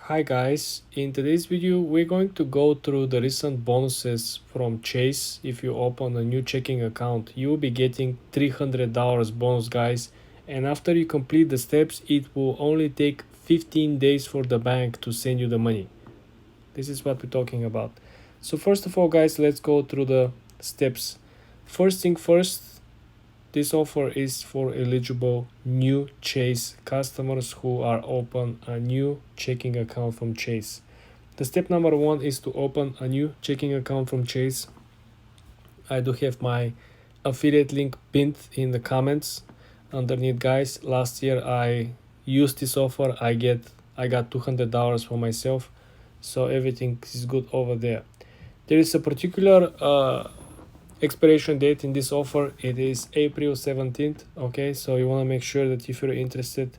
Hi guys, in today's video we're going to go through the recent bonuses from Chase. If you open a new checking account, you will be getting $300 bonus guys, and after you complete the steps it will only take 15 days for the bank to send you the money. This is what we're talking about. So first of all guys, let's go through the steps. First thing first, this offer is for eligible new Chase customers who are open a new checking account from Chase. The step number one is to open a new checking account from Chase. I do have my affiliate link pinned in the comments underneath guys. Last year I used this offer. I got $200 for myself, so everything is good over there. There is a particular expiration date in this offer. It is April 17th. Okay, so you want to make sure that if you're interested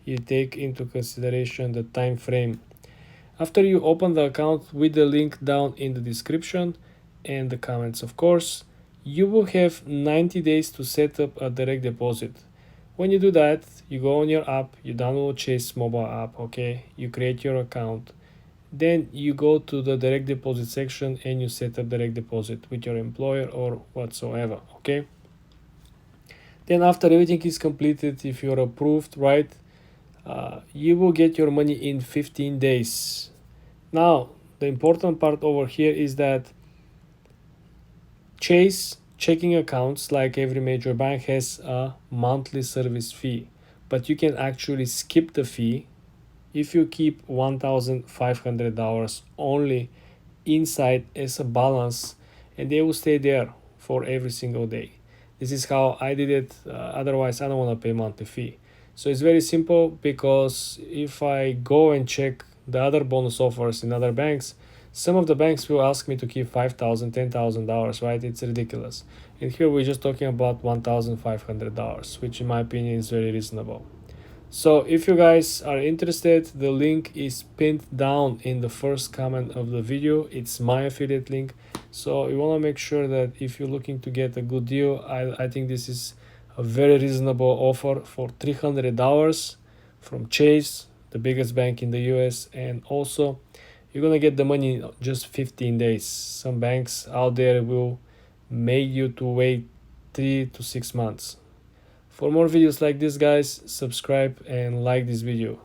you take into consideration the time frame. After you open the account with the link down in the description and the comments, of course, you will have 90 days to set up a direct deposit. When you do that, you go on your app, you download Chase mobile app, okay, you create your account. Then you go to the direct deposit section and you set up direct deposit with your employer or whatsoever, okay? Then after everything is completed, if you're approved, right, you will get your money in 15 days. Now, the important part over here is that Chase checking accounts, like every major bank, has a monthly service fee, but you can actually skip the fee if you keep $1,500 only inside as a balance, and they will stay there for every single day. This is how I did it. Otherwise I don't want to pay monthly fee. So it's very simple, because if I go and check the other bonus offers in other banks, some of the banks will ask me to keep $5,000, $10,000, right? It's ridiculous. And here we're just talking about $1,500, which in my opinion is very reasonable. So if you guys are interested, the link is pinned down in the first comment of the video. It's my affiliate link. So you want to make sure that if you're looking to get a good deal, I think this is a very reasonable offer for $300 from Chase, the biggest bank in the US. And also you're going to get the money in just 15 days. Some banks out there will make you to wait 3 to 6 months. For more videos like this guys, subscribe and like this video.